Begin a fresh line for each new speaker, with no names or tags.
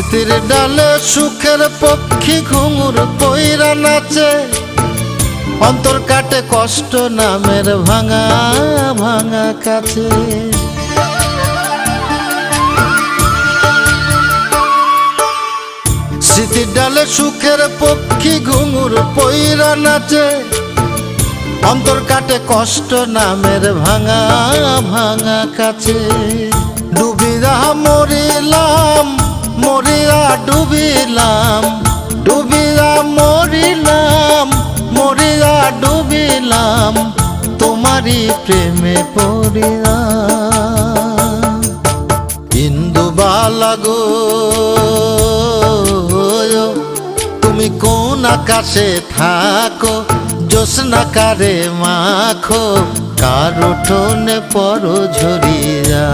স্মৃতির ডালে সুখের পক্ষী ঘুঙুর পইরা নাচে, অন্তর কাটে কষ্ট নামের ভাঙা ভাঙা কাছে। স্মৃতির ডালে সুখের পক্ষী ঘুঙুর পইরা নাচে, অন্তর কাটে কষ্ট নামের ভাঙা ভাঙা কাছে। ডুবিরা মরিলাম মরিয়া ডুবিলাম, ডুবিরা মরিলাম মরিয়া ডুবিলাম, তোমারই প্রেমে পড়িয়া। ইন্দুবালা গো তুমি কোন আকাশে থাকো, জ্যোৎস্না কারে মাখো, কার উঠোনে পর ঝরিয়া।